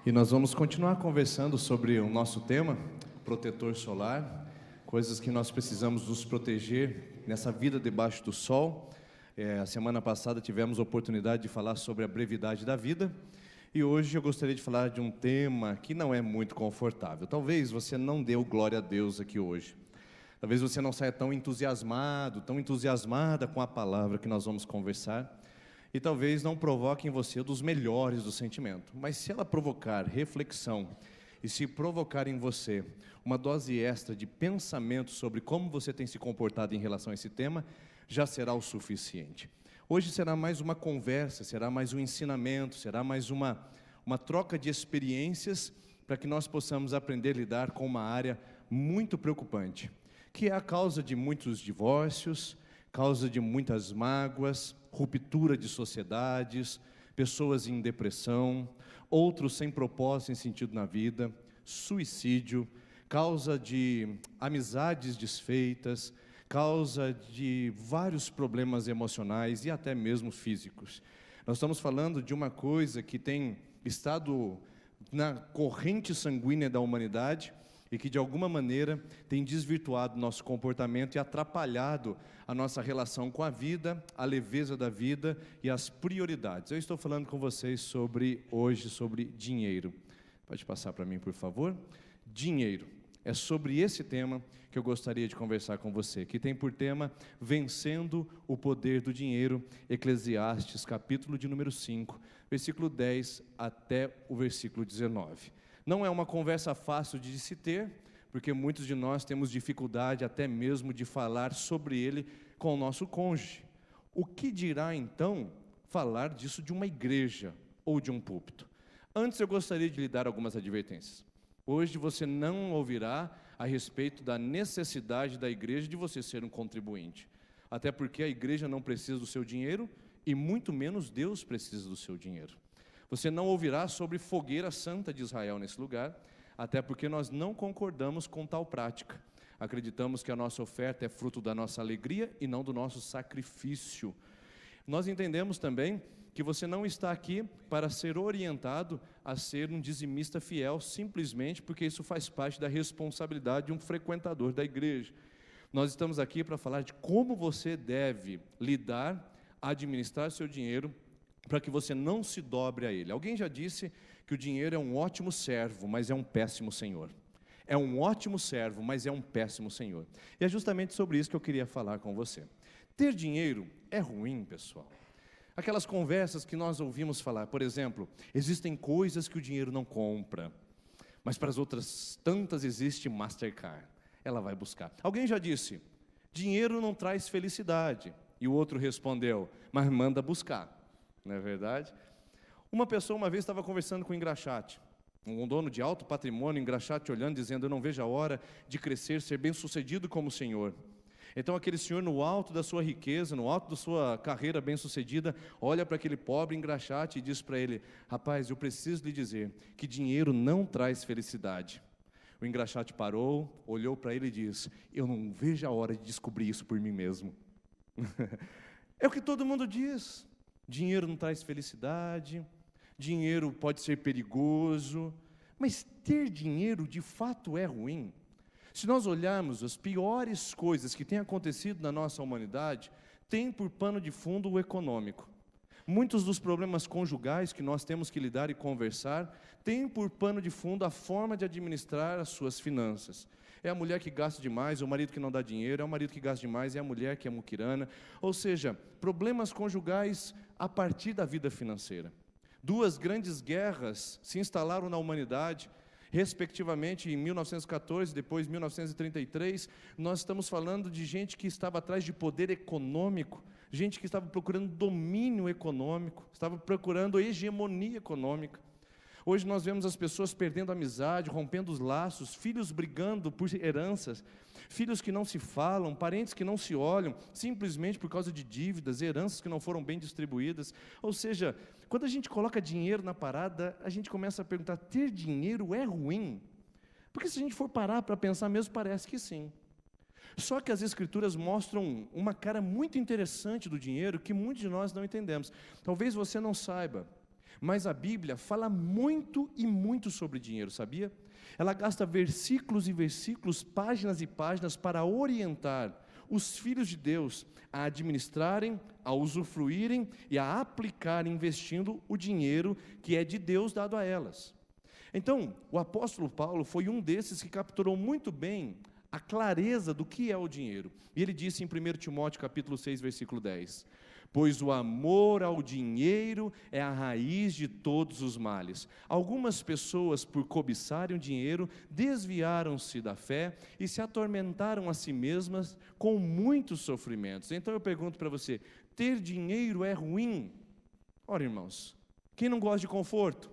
E nós vamos continuar conversando sobre o nosso tema, protetor solar, coisas que nós precisamos nos proteger nessa vida debaixo do sol. A semana passada tivemos a oportunidade de falar sobre a brevidade da vida, e hoje eu gostaria de falar de um tema que não é muito confortável. Talvez você não dê o glória a Deus aqui hoje. Talvez você não saia tão entusiasmado, tão entusiasmada com a palavra que nós vamos conversar. E talvez não provoque em você dos melhores do sentimento. Mas se ela provocar reflexão e se provocar em você uma dose extra de pensamento sobre como você tem se comportado em relação a esse tema, já será o suficiente. Hoje será mais uma conversa, será mais um ensinamento, será mais uma troca de experiências para que nós possamos aprender a lidar com uma área muito preocupante, que é a causa de muitos divórcios, causa de muitas mágoas, ruptura de sociedades, pessoas em depressão, outros sem propósito, sem sentido na vida, suicídio, causa de amizades desfeitas, causa de vários problemas emocionais e até mesmo físicos. Nós estamos falando de uma coisa que tem estado na corrente sanguínea da humanidade e que de alguma maneira tem desvirtuado nosso comportamento e atrapalhado a nossa relação com a vida, a leveza da vida e as prioridades. Eu estou falando com vocês hoje sobre dinheiro. Pode passar para mim, por favor? Dinheiro. É sobre esse tema que eu gostaria de conversar com você, que tem por tema Vencendo o Poder do Dinheiro, Eclesiastes, capítulo de número 5, versículo 10 até o versículo 19. Não é uma conversa fácil de se ter, porque muitos de nós temos dificuldade até mesmo de falar sobre ele com o nosso cônjuge. O que dirá então falar disso de uma igreja ou de um púlpito? Antes eu gostaria de lhe dar algumas advertências. Hoje você não ouvirá a respeito da necessidade da igreja de você ser um contribuinte. Até porque a igreja não precisa do seu dinheiro e muito menos Deus precisa do seu dinheiro. Você não ouvirá sobre fogueira santa de Israel nesse lugar, até porque nós não concordamos com tal prática. Acreditamos que a nossa oferta é fruto da nossa alegria e não do nosso sacrifício. Nós entendemos também que você não está aqui para ser orientado a ser um dizimista fiel, simplesmente porque isso faz parte da responsabilidade de um frequentador da igreja. Nós estamos aqui para falar de como você deve lidar, administrar seu dinheiro, para que você não se dobre a ele. Alguém já disse que o dinheiro é um ótimo servo, mas é um péssimo senhor. É um ótimo servo, mas é um péssimo senhor. E é justamente sobre isso que eu queria falar com você. Ter dinheiro é ruim, pessoal. Aquelas conversas que nós ouvimos falar, por exemplo, existem coisas que o dinheiro não compra, mas para as outras tantas existe Mastercard. Ela vai buscar. Alguém já disse, dinheiro não traz felicidade. E o outro respondeu, mas manda buscar. Não é verdade? Uma pessoa uma vez estava conversando com um engraxate, um dono de alto patrimônio, engraxate olhando, dizendo, eu não vejo a hora de crescer, ser bem sucedido como o senhor. Então aquele senhor no alto da sua riqueza, no alto da sua carreira bem sucedida, olha para aquele pobre engraxate e diz para ele, rapaz, eu preciso lhe dizer que dinheiro não traz felicidade. O engraxate parou, olhou para ele e disse, eu não vejo a hora de descobrir isso por mim mesmo. É o que todo mundo diz. Dinheiro não traz felicidade, dinheiro pode ser perigoso, mas ter dinheiro de fato é ruim. Se nós olharmos as piores coisas que têm acontecido na nossa humanidade, tem por pano de fundo o econômico. Muitos dos problemas conjugais que nós temos que lidar e conversar, têm por pano de fundo a forma de administrar as suas finanças. É a mulher que gasta demais, é o marido que não dá dinheiro, é o marido que gasta demais, é a mulher que é muquirana. Ou seja, problemas conjugais a partir da vida financeira. Duas grandes guerras se instalaram na humanidade, respectivamente em 1914, depois 1933. Nós estamos falando de gente que estava atrás de poder econômico, gente que estava procurando domínio econômico, estava procurando hegemonia econômica. Hoje nós vemos as pessoas perdendo a amizade, rompendo os laços, filhos brigando por heranças, filhos que não se falam, parentes que não se olham, simplesmente por causa de dívidas, heranças que não foram bem distribuídas. Ou seja, quando a gente coloca dinheiro na parada, a gente começa a perguntar, ter dinheiro é ruim? Porque se a gente for parar para pensar mesmo, parece que sim. Só que as Escrituras mostram uma cara muito interessante do dinheiro que muitos de nós não entendemos. Talvez você não saiba, Mas a Bíblia fala muito e muito sobre dinheiro, sabia? Ela gasta versículos e versículos, páginas e páginas para orientar os filhos de Deus a administrarem, a usufruírem e a aplicar investindo o dinheiro que é de Deus dado a elas. Então, o apóstolo Paulo foi um desses que capturou muito bem a clareza do que é o dinheiro. E ele disse em 1 Timóteo capítulo 6, versículo 10: pois o amor ao dinheiro é a raiz de todos os males. Algumas pessoas, por cobiçarem o dinheiro, desviaram-se da fé e se atormentaram a si mesmas com muitos sofrimentos. Então eu pergunto para você, ter dinheiro é ruim? Ora, irmãos, quem não gosta de conforto?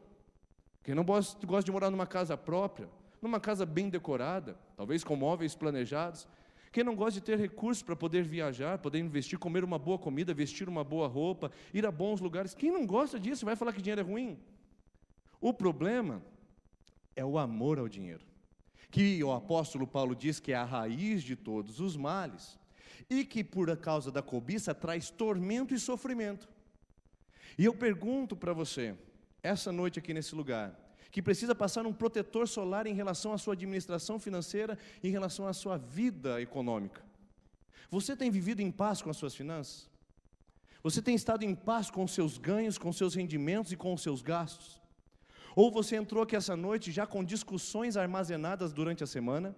Quem não gosta de morar numa casa própria, numa casa bem decorada, talvez com móveis planejados? Quem não gosta de ter recursos para poder viajar, poder investir, comer uma boa comida, vestir uma boa roupa, ir a bons lugares? Quem não gosta disso vai falar que dinheiro é ruim? O problema é o amor ao dinheiro, que o apóstolo Paulo diz que é a raiz de todos os males, e que por causa da cobiça traz tormento e sofrimento. E eu pergunto para você, essa noite aqui nesse lugar, que precisa passar um protetor solar em relação à sua administração financeira, em relação à sua vida econômica. Você tem vivido em paz com as suas finanças? Você tem estado em paz com os seus ganhos, com os seus rendimentos e com os seus gastos? Ou você entrou aqui essa noite já com discussões armazenadas durante a semana?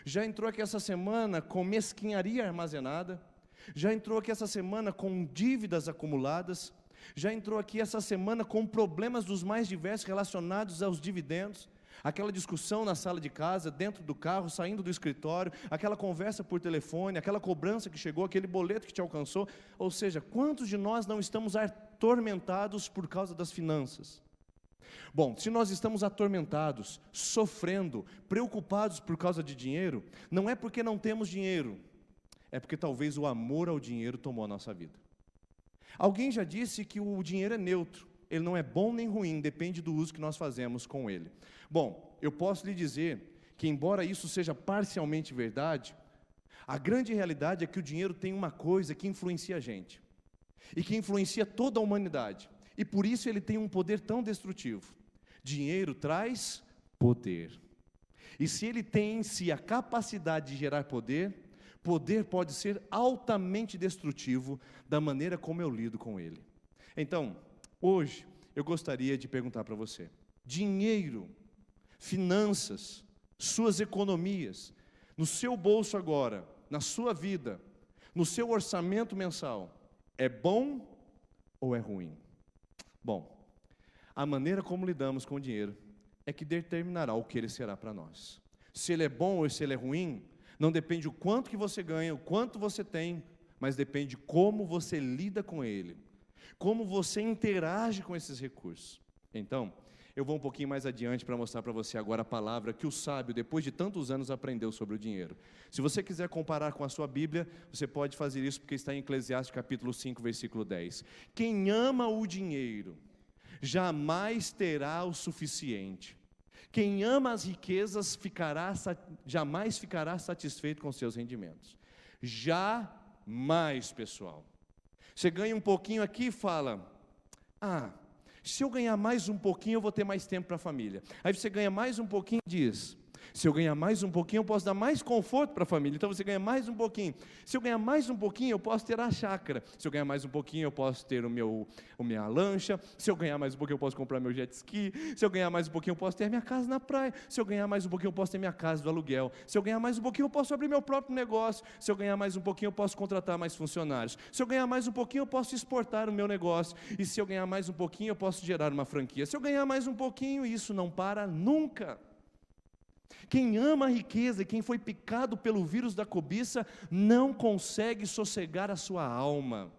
Já entrou aqui essa semana com mesquinharia armazenada? Já entrou aqui essa semana com dívidas acumuladas? Já entrou aqui essa semana com problemas dos mais diversos relacionados aos dividendos? Aquela discussão na sala de casa, dentro do carro, saindo do escritório, aquela conversa por telefone, aquela cobrança que chegou, aquele boleto que te alcançou. Ou seja, quantos de nós não estamos atormentados por causa das finanças? Bom, se nós estamos atormentados, sofrendo, preocupados por causa de dinheiro, não é porque não temos dinheiro, é porque talvez o amor ao dinheiro tomou a nossa vida. Alguém já disse que o dinheiro é neutro, ele não é bom nem ruim, depende do uso que nós fazemos com ele. Bom, eu posso lhe dizer que, embora isso seja parcialmente verdade, a grande realidade é que o dinheiro tem uma coisa que influencia a gente, e que influencia toda a humanidade, e por isso ele tem um poder tão destrutivo. Dinheiro traz poder, e se ele tem em si a capacidade de gerar poder, poder pode ser altamente destrutivo da maneira como eu lido com ele. Então, hoje, eu gostaria de perguntar para você: dinheiro, finanças, suas economias, no seu bolso agora, na sua vida, no seu orçamento mensal, é bom ou é ruim? Bom, a maneira como lidamos com o dinheiro é que determinará o que ele será para nós. Se ele é bom ou se ele é ruim, não depende o quanto que você ganha, o quanto você tem, mas depende como você lida com ele, como você interage com esses recursos. Então, eu vou um pouquinho mais adiante para mostrar para você agora a palavra que o sábio, depois de tantos anos, aprendeu sobre o dinheiro. Se você quiser comparar com a sua Bíblia, você pode fazer isso, porque está em Eclesiastes capítulo 5, versículo 10. Quem ama o dinheiro, jamais terá o suficiente. Quem ama as riquezas jamais ficará satisfeito com seus rendimentos. Jamais, pessoal. Você ganha um pouquinho aqui e fala: se eu ganhar mais um pouquinho, eu vou ter mais tempo para a família. Aí você ganha mais um pouquinho e diz: se eu ganhar mais um pouquinho, eu posso dar mais conforto para a família. Então você ganha mais um pouquinho. Se eu ganhar mais um pouquinho, eu posso ter a chácara. Se eu ganhar mais um pouquinho, eu posso ter a minha lancha. Se eu ganhar mais um pouquinho, eu posso comprar meu jet ski. Se eu ganhar mais um pouquinho, eu posso ter minha casa na praia. Se eu ganhar mais um pouquinho, eu posso ter minha casa do aluguel. Se eu ganhar mais um pouquinho, eu posso abrir meu próprio negócio. Se eu ganhar mais um pouquinho, eu posso contratar mais funcionários. Se eu ganhar mais um pouquinho, eu posso exportar o meu negócio. E se eu ganhar mais um pouquinho, eu posso gerar uma franquia. Se eu ganhar mais um pouquinho, isso não para nunca. Quem ama a riqueza e quem foi picado pelo vírus da cobiça não consegue sossegar a sua alma.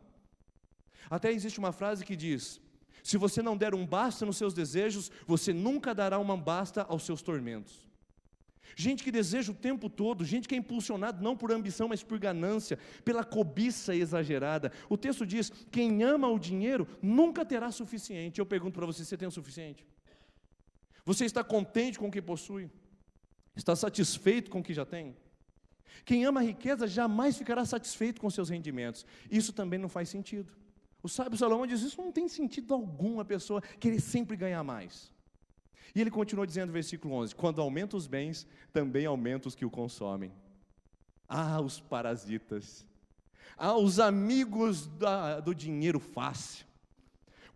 Até existe uma frase que diz: se você não der um basta nos seus desejos, você nunca dará uma basta aos seus tormentos. Gente que deseja o tempo todo, gente que é impulsionado não por ambição, mas por ganância, pela cobiça exagerada. O texto diz: quem ama o dinheiro nunca terá suficiente. Eu pergunto para você: você tem o suficiente? Você está contente com o que possui? Está satisfeito com o que já tem? Quem ama a riqueza jamais ficará satisfeito com seus rendimentos. Isso também não faz sentido. O sábio Salomão diz, isso não tem sentido algum a pessoa querer sempre ganhar mais. E ele continua dizendo, versículo 11, quando aumenta os bens, também aumenta os que o consomem. Ah, os parasitas. Ah, os amigos do dinheiro fácil.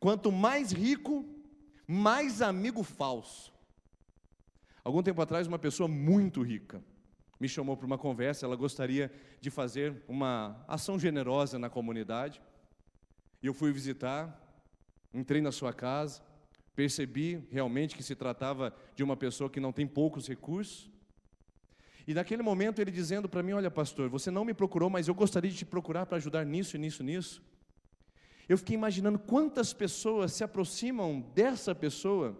Quanto mais rico, mais amigo falso. Algum tempo atrás, uma pessoa muito rica me chamou para uma conversa, ela gostaria de fazer uma ação generosa na comunidade. E eu fui visitar, entrei na sua casa, percebi realmente que se tratava de uma pessoa que não tem poucos recursos. E naquele momento ele dizendo para mim, olha pastor, você não me procurou, mas eu gostaria de te procurar para ajudar nisso, nisso, nisso. Eu fiquei imaginando quantas pessoas se aproximam dessa pessoa,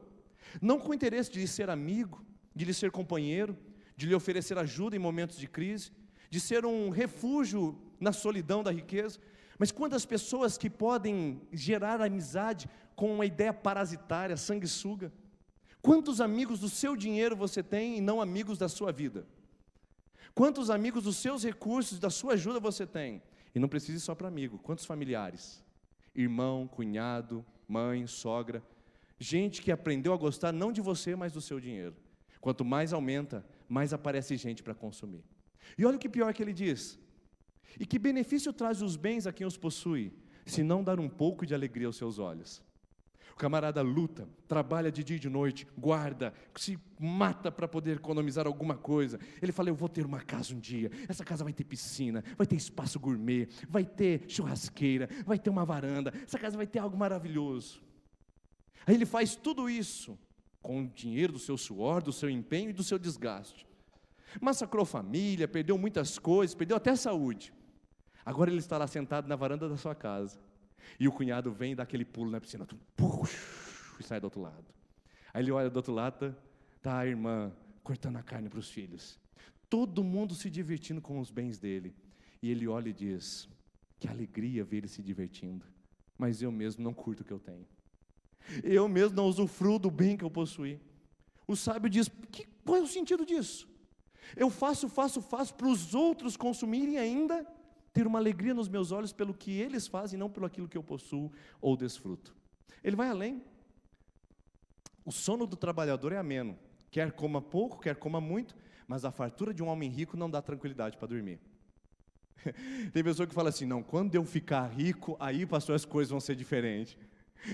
não com o interesse de lhe ser amigo, de lhe ser companheiro, de lhe oferecer ajuda em momentos de crise, de ser um refúgio na solidão da riqueza, mas quantas pessoas que podem gerar amizade com uma ideia parasitária, sanguessuga. Quantos amigos do seu dinheiro você tem e não amigos da sua vida? Quantos amigos dos seus recursos, da sua ajuda você tem? E não precisa ir só para amigo, quantos familiares? Irmão, cunhado, mãe, sogra, gente que aprendeu a gostar não de você, mas do seu dinheiro. Quanto mais aumenta, mais aparece gente para consumir. E olha o que pior que ele diz, e que benefício traz os bens a quem os possui, se não dar um pouco de alegria aos seus olhos? O camarada luta, trabalha de dia e de noite, guarda, se mata para poder economizar alguma coisa. Ele fala, eu vou ter uma casa um dia, essa casa vai ter piscina, vai ter espaço gourmet, vai ter churrasqueira, vai ter uma varanda, essa casa vai ter algo maravilhoso. Aí ele faz tudo isso com o dinheiro do seu suor, do seu empenho e do seu desgaste. Massacrou família, perdeu muitas coisas, perdeu até a saúde. Agora ele está lá sentado na varanda da sua casa. E o cunhado vem e dá aquele pulo na piscina, e sai do outro lado. Aí ele olha do outro lado, tá a irmã cortando a carne para os filhos. Todo mundo se divertindo com os bens dele. E ele olha e diz, que alegria ver ele se divertindo. Mas eu mesmo não curto o que eu tenho. Eu mesmo não usufruo do bem que eu possuí. O sábio diz, qual é o sentido disso? Eu faço para os outros consumirem ainda, ter uma alegria nos meus olhos pelo que eles fazem, não pelo aquilo que eu possuo ou desfruto. Ele vai além. O sono do trabalhador é ameno, quer coma pouco, quer coma muito, mas a fartura de um homem rico não dá tranquilidade para dormir. Tem pessoa que fala assim, não, quando eu ficar rico, aí pastor, as coisas vão ser diferentes.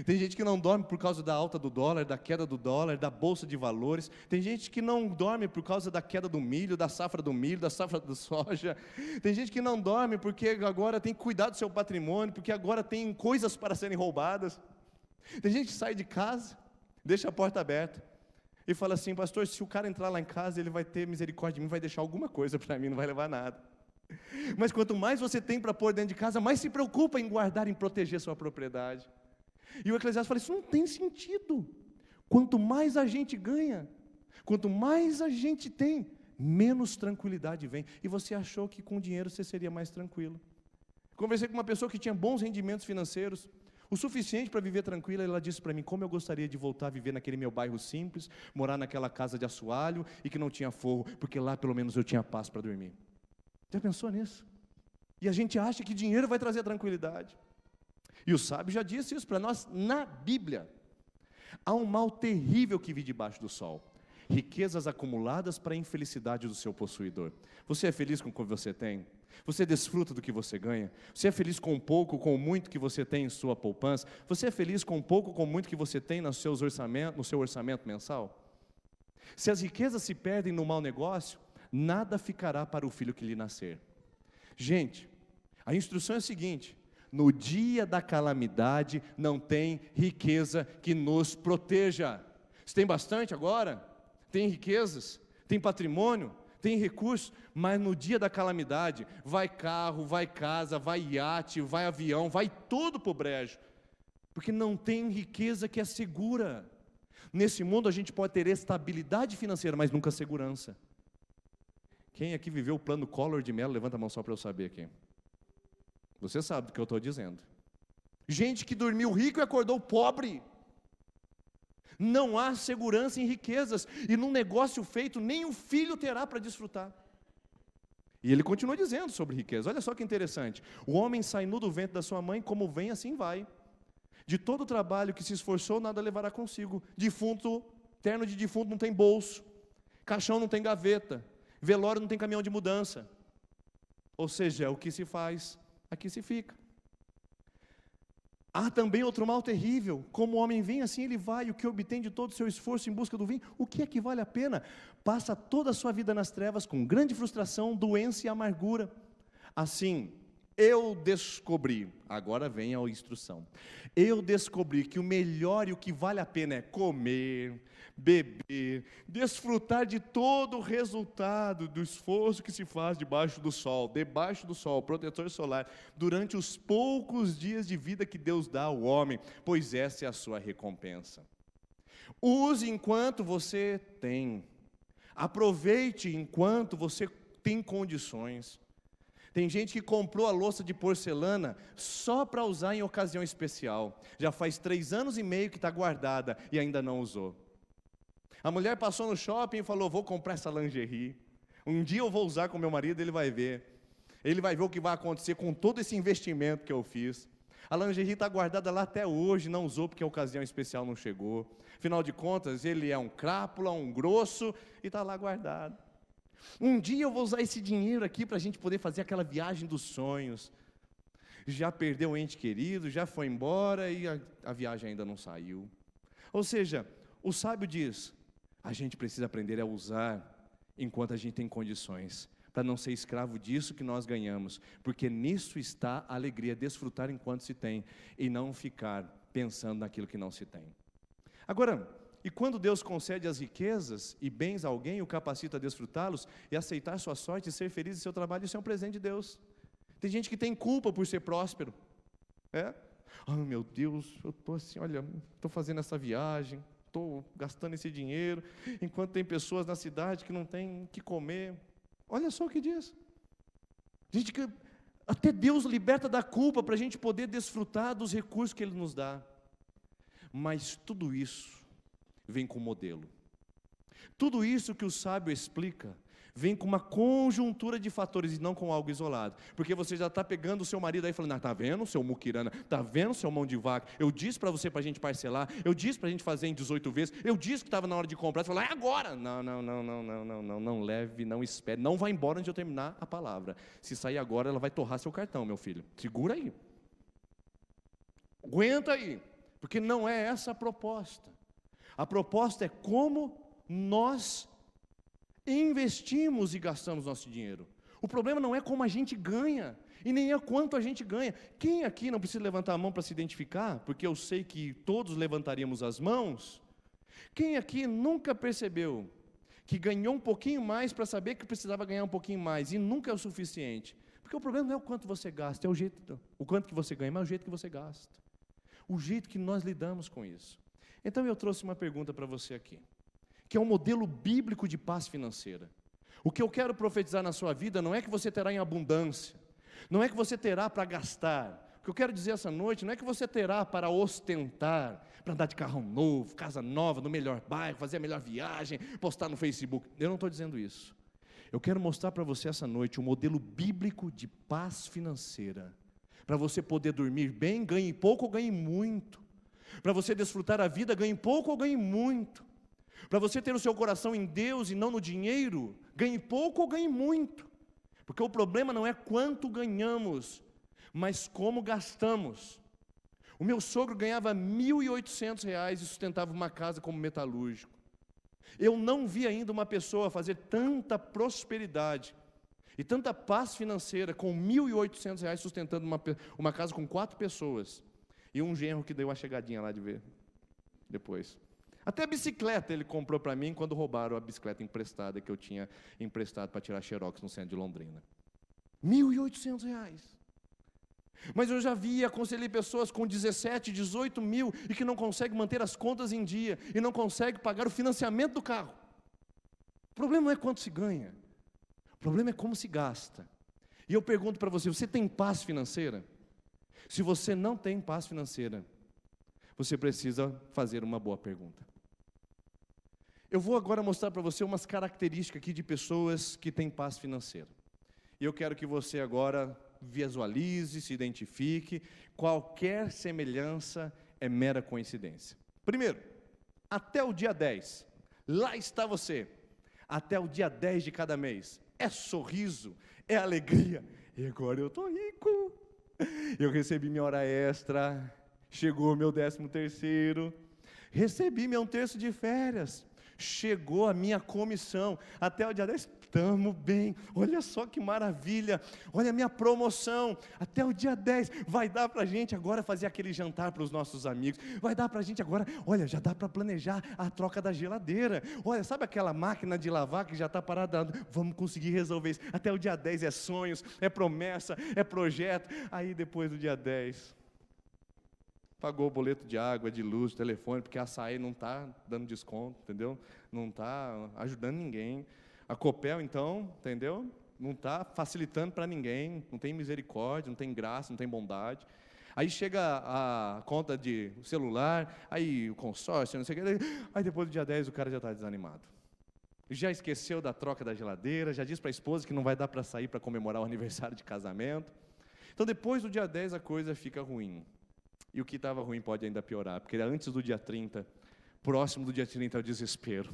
Tem gente que não dorme por causa da alta do dólar, da queda do dólar, da bolsa de valores. Tem gente que não dorme por causa da queda do milho, da safra do milho, da safra do soja. Tem gente que não dorme porque agora tem que cuidar do seu patrimônio, porque agora tem coisas para serem roubadas. Tem gente que sai de casa, deixa a porta aberta e fala assim, pastor, se o cara entrar lá em casa, ele vai ter misericórdia de mim, vai deixar alguma coisa para mim, não vai levar nada. Mas quanto mais você tem para pôr dentro de casa, mais se preocupa em guardar, em proteger sua propriedade. E o Eclesiastes fala, isso não tem sentido. Quanto mais a gente ganha, quanto mais a gente tem, menos tranquilidade vem. E você achou que com dinheiro você seria mais tranquilo. Conversei com uma pessoa que tinha bons rendimentos financeiros, o suficiente para viver tranquila, e ela disse para mim, como eu gostaria de voltar a viver naquele meu bairro simples, morar naquela casa de assoalho e que não tinha forro, porque lá pelo menos eu tinha paz para dormir. Já pensou nisso? E a gente acha que dinheiro vai trazer tranquilidade. E o sábio já disse isso para nós na Bíblia. Há um mal terrível que vive debaixo do sol. Riquezas acumuladas para a infelicidade do seu possuidor. Você é feliz com o que você tem? Você desfruta do que você ganha? Você é feliz com o pouco, com o muito que você tem em sua poupança? Você é feliz com o pouco, com o muito que você tem no seu orçamento mensal? Se as riquezas se perdem no mau negócio, nada ficará para o filho que lhe nascer. Gente, a instrução é a seguinte: no dia da calamidade não tem riqueza que nos proteja. Você tem bastante agora? Tem riquezas? Tem patrimônio? Tem recursos? Mas no dia da calamidade, vai carro, vai casa, vai iate, vai avião, vai tudo para o brejo. Porque não tem riqueza que é segura. Nesse mundo a gente pode ter estabilidade financeira, mas nunca segurança. Quem aqui viveu o plano Collor de Mello? Levanta a mão só para eu saber aqui. Você sabe do que eu estou dizendo. Gente que dormiu rico e acordou pobre. Não há segurança em riquezas. E num negócio feito, nem o filho terá para desfrutar. E ele continua dizendo sobre riqueza. Olha só que interessante. O homem sai nu do ventre da sua mãe, como vem, assim vai. De todo o trabalho que se esforçou, nada levará consigo. Defunto, terno de defunto não tem bolso. Caixão não tem gaveta. Velório não tem caminhão de mudança. Ou seja, o que se faz, aqui se fica. Há também outro mal terrível, como o homem vem, assim ele vai, o que obtém de todo o seu esforço em busca do vinho, o que é que vale a pena? Passa toda a sua vida nas trevas, com grande frustração, doença e amargura. Assim, eu descobri, agora vem a instrução, eu descobri que o melhor e o que vale a pena é comer, beber, desfrutar de todo o resultado do esforço que se faz debaixo do sol, protetor solar, durante os poucos dias de vida que Deus dá ao homem, pois essa é a sua recompensa. Use enquanto você tem, aproveite enquanto você tem condições. Tem gente que comprou a louça de porcelana só para usar em ocasião especial. Já faz 3 anos e meio que está guardada e ainda não usou. A mulher passou no shopping e falou, vou comprar essa lingerie. Um dia eu vou usar com meu marido, ele vai ver. Ele vai ver o que vai acontecer com todo esse investimento que eu fiz. A lingerie está guardada lá até hoje, não usou porque a ocasião especial não chegou. Afinal de contas, ele é um crápula, um grosso e está lá guardado. Um dia eu vou usar esse dinheiro aqui para a gente poder fazer aquela viagem dos sonhos. Já perdeu o ente querido, já foi embora e a viagem ainda não saiu. Ou seja, o sábio diz, a gente precisa aprender a usar enquanto a gente tem condições, para não ser escravo disso que nós ganhamos, porque nisso está a alegria, desfrutar enquanto se tem, e não ficar pensando naquilo que não se tem. Agora, e quando Deus concede as riquezas e bens a alguém, o capacita a desfrutá-los e aceitar sua sorte e ser feliz em seu trabalho, isso é um presente de Deus. Tem gente que tem culpa por ser próspero. Meu Deus, eu estou assim, olha, estou fazendo essa viagem, estou gastando esse dinheiro, enquanto tem pessoas na cidade que não têm o que comer. Olha só o que diz. Gente que até Deus liberta da culpa para a gente poder desfrutar dos recursos que Ele nos dá. Mas tudo isso vem com modelo. Tudo isso que o sábio explica, vem com uma conjuntura de fatores e não com algo isolado. Porque você já está pegando o seu marido aí falando, está vendo, seu muquirana, está vendo, seu mão de vaca, eu disse para você para a gente parcelar, eu disse para a gente fazer em 18 vezes, eu disse que estava na hora de comprar, você falou, é agora. Não leve, não espere, não vá embora antes de eu terminar a palavra. Se sair agora, ela vai torrar seu cartão, meu filho. Segura aí. Aguenta aí, porque não é essa a proposta. A proposta é como nós investimos e gastamos nosso dinheiro. O problema não é como a gente ganha, e nem é quanto a gente ganha. Quem aqui, não precisa levantar a mão para se identificar, porque eu sei que todos levantaríamos as mãos. Quem aqui nunca percebeu que ganhou um pouquinho mais para saber que precisava ganhar um pouquinho mais, e nunca é o suficiente? Porque o problema não é o quanto você gasta, é o quanto que você ganha, mas é o jeito que você gasta. O jeito que nós lidamos com isso. Então eu trouxe uma pergunta para você aqui, que é um modelo bíblico de paz financeira. O que eu quero profetizar na sua vida não é que você terá em abundância, não é que você terá para gastar. O que eu quero dizer essa noite não é que você terá para ostentar, para andar de carro novo, casa nova, no melhor bairro, fazer a melhor viagem, postar no Facebook. Eu não estou dizendo isso. Eu quero mostrar para você essa noite um modelo bíblico de paz financeira, para você poder dormir bem, ganhe pouco ou ganhe muito. Para você desfrutar a vida, ganhe pouco ou ganhe muito. Para você ter o seu coração em Deus e não no dinheiro, ganhe pouco ou ganhe muito. Porque o problema não é quanto ganhamos, mas como gastamos. O meu sogro ganhava R$ 1.800 e sustentava uma casa como metalúrgico. Eu não vi ainda uma pessoa fazer tanta prosperidade e tanta paz financeira com R$ 1.800 sustentando uma casa com 4 pessoas. E um genro que deu uma chegadinha lá de ver depois. Até a bicicleta ele comprou para mim quando roubaram a bicicleta emprestada que eu tinha emprestado para tirar xerox no centro de Londrina. R$ 1.800. Mas eu já vi e aconselhei pessoas com 17, 18 mil e que não conseguem manter as contas em dia e não conseguem pagar o financiamento do carro. O problema não é quanto se ganha, o problema é como se gasta. E eu pergunto para você, você tem paz financeira? Se você não tem paz financeira, você precisa fazer uma boa pergunta. Eu vou agora mostrar para você umas características aqui de pessoas que têm paz financeira. E eu quero que você agora visualize, se identifique. Qualquer semelhança é mera coincidência. Primeiro, até o dia 10, lá está você. Até o dia 10 de cada mês. É sorriso, é alegria. E agora eu estou rico. Eu recebi minha hora extra, chegou meu 13º, recebi meu 1/3 de férias, chegou a minha comissão, até o dia 10, estamos bem, olha só que maravilha, olha a minha promoção, até o dia 10, vai dar para a gente agora fazer aquele jantar para os nossos amigos, vai dar para a gente agora, olha, já dá para planejar a troca da geladeira, olha, sabe aquela máquina de lavar que já está parada, vamos conseguir resolver isso, até o dia 10 é sonhos, é promessa, é projeto, aí depois do dia 10, pagou o boleto de água, de luz, de telefone, porque a açaí não está dando desconto, entendeu? Não está ajudando ninguém. A Copel, então, entendeu? Não está facilitando para ninguém, não tem misericórdia, não tem graça, não tem bondade. Aí chega a conta de celular, aí o consórcio, não sei o que, aí depois do dia 10 o cara já está desanimado. Já esqueceu da troca da geladeira, já disse para a esposa que não vai dar para sair para comemorar o aniversário de casamento. Então depois do dia 10 a coisa fica ruim. E o que estava ruim pode ainda piorar, porque antes do dia 30, próximo do dia 30 é o desespero.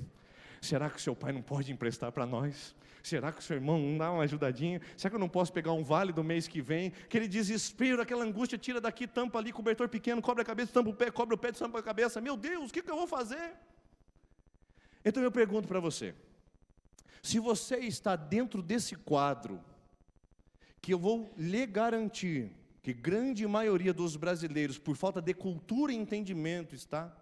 Será que o seu pai não pode emprestar para nós? Será que o seu irmão não dá uma ajudadinha? Será que eu não posso pegar um vale do mês que vem? Aquele desespero, aquela angústia, tira daqui, tampa ali, cobertor pequeno, cobre a cabeça, tampa o pé, cobre o pé, tampa a cabeça. Meu Deus, o que eu vou fazer? Então eu pergunto para você, se você está dentro desse quadro, que eu vou lhe garantir, que grande maioria dos brasileiros, por falta de cultura e entendimento, está.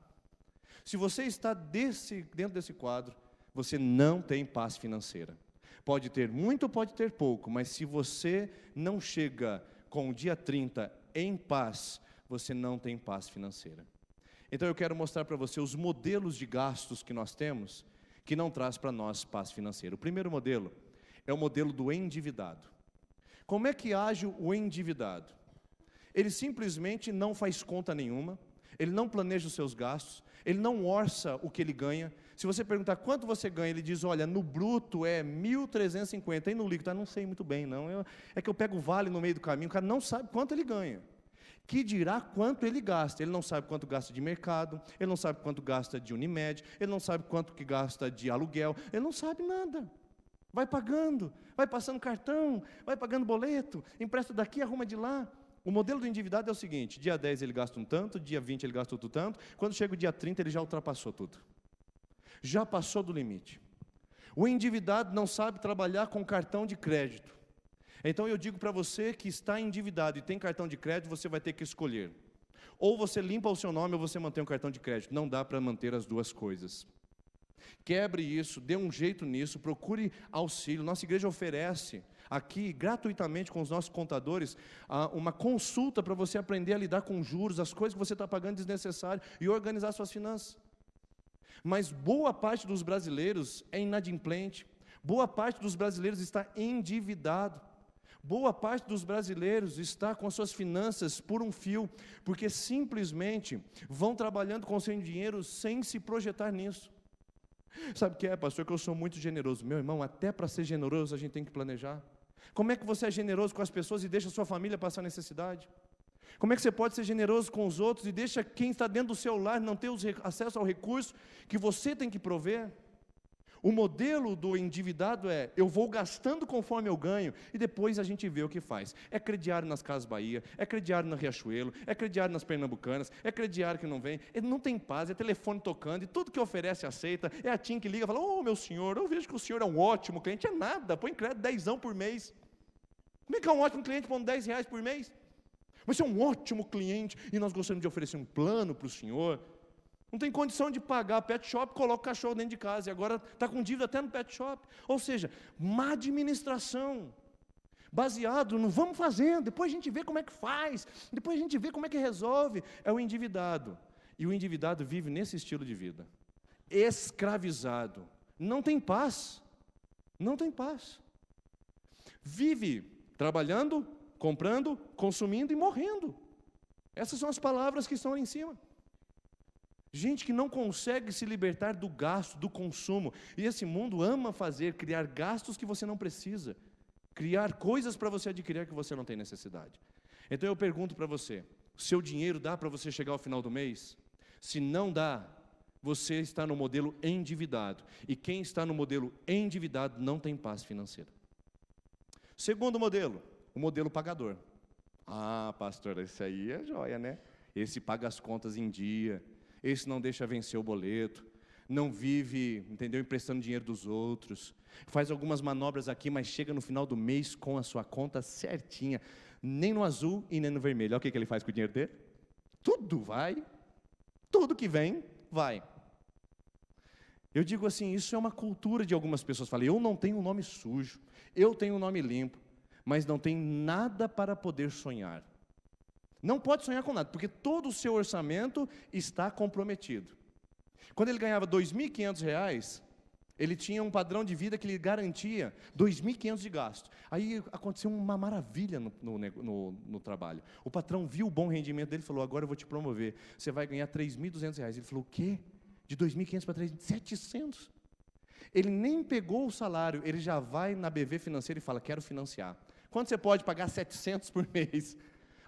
Se você está dentro desse quadro, você não tem paz financeira. Pode ter muito, pode ter pouco, mas se você não chega com o dia 30 em paz, você não tem paz financeira. Então eu quero mostrar para você os modelos de gastos que nós temos, que não traz para nós paz financeira. O primeiro modelo é o modelo do endividado. Como é que age o endividado? Ele simplesmente não faz conta nenhuma, ele não planeja os seus gastos, ele não orça o que ele ganha. Se você perguntar quanto você ganha, ele diz, olha, no bruto é 1.350, e no líquido, não sei muito bem, não. É que eu pego o vale no meio do caminho, o cara não sabe quanto ele ganha. Que dirá quanto ele gasta. Ele não sabe quanto gasta de mercado, ele não sabe quanto gasta de Unimed, ele não sabe quanto que gasta de aluguel, ele não sabe nada. Vai pagando, vai passando cartão, vai pagando boleto, empresta daqui, arruma de lá. O modelo do endividado é o seguinte, dia 10 ele gasta um tanto, dia 20 ele gasta outro tanto, quando chega o dia 30 ele já ultrapassou tudo. Já passou do limite. O endividado não sabe trabalhar com cartão de crédito. Então eu digo para você que está endividado e tem cartão de crédito, você vai ter que escolher. Ou você limpa o seu nome ou você mantém um cartão de crédito. Não dá para manter as duas coisas. Quebre isso, dê um jeito nisso, procure auxílio. Nossa igreja oferece aqui, gratuitamente com os nossos contadores, uma consulta para você aprender a lidar com juros, as coisas que você está pagando desnecessário e organizar suas finanças. Mas boa parte dos brasileiros é inadimplente, boa parte dos brasileiros está endividado, boa parte dos brasileiros está com as suas finanças por um fio, porque simplesmente vão trabalhando com seu dinheiro sem se projetar nisso. Sabe o que é, pastor? Que eu sou muito generoso. Meu irmão, até para ser generoso a gente tem que planejar. Como é que você é generoso com as pessoas e deixa a sua família passar necessidade? Como é que você pode ser generoso com os outros e deixa quem está dentro do seu lar não ter acesso ao recurso que você tem que prover? O modelo do endividado é, eu vou gastando conforme eu ganho, e depois a gente vê o que faz. É crediário nas Casas Bahia, é crediário na Riachuelo, é crediário nas Pernambucanas, é crediário que não vem, ele não tem paz, é telefone tocando, e tudo que oferece aceita, é a TIM que liga e fala, ô meu senhor, eu vejo que o senhor é um ótimo cliente, é nada, põe crédito 10 por mês. Como é que é um ótimo cliente pondo R$10 por mês? Você é um ótimo cliente, e nós gostaríamos de oferecer um plano para o senhor. Não tem condição de pagar pet shop, coloca o cachorro dentro de casa, e agora está com dívida até no pet shop. Ou seja, má administração, baseado no vamos fazendo, depois a gente vê como é que faz, depois a gente vê como é que resolve. É o endividado, e o endividado vive nesse estilo de vida, escravizado, não tem paz, não tem paz. Vive trabalhando, comprando, consumindo e morrendo. Essas são as palavras que estão ali em cima. Gente que não consegue se libertar do gasto, do consumo. E esse mundo ama criar gastos que você não precisa. Criar coisas para você adquirir que você não tem necessidade. Então eu pergunto para você, seu dinheiro dá para você chegar ao final do mês? Se não dá, você está no modelo endividado. E quem está no modelo endividado não tem paz financeira. Segundo modelo, o modelo pagador. Ah, pastor, esse aí é joia, né? Esse paga as contas em dia, esse não deixa vencer o boleto, não vive, entendeu, emprestando dinheiro dos outros, faz algumas manobras aqui, mas chega no final do mês com a sua conta certinha, nem no azul e nem no vermelho. Olha o que ele faz com o dinheiro dele. Tudo vai, tudo que vem, vai. Eu digo assim, isso é uma cultura de algumas pessoas. Falam, eu não tenho um nome sujo, eu tenho um nome limpo, mas não tem nada para poder sonhar. Não pode sonhar com nada, porque todo o seu orçamento está comprometido. Quando ele ganhava R$ 2.500, ele tinha um padrão de vida que lhe garantia R$ 2.500 de gasto. Aí aconteceu uma maravilha no trabalho. O patrão viu o bom rendimento dele e falou, agora eu vou te promover, você vai ganhar R$ 3.200. Ele falou, o quê? De 2.500 para 3.700? Ele nem pegou o salário, ele já vai na BV Financeira e fala, quero financiar. Quanto você pode pagar? 700 por mês.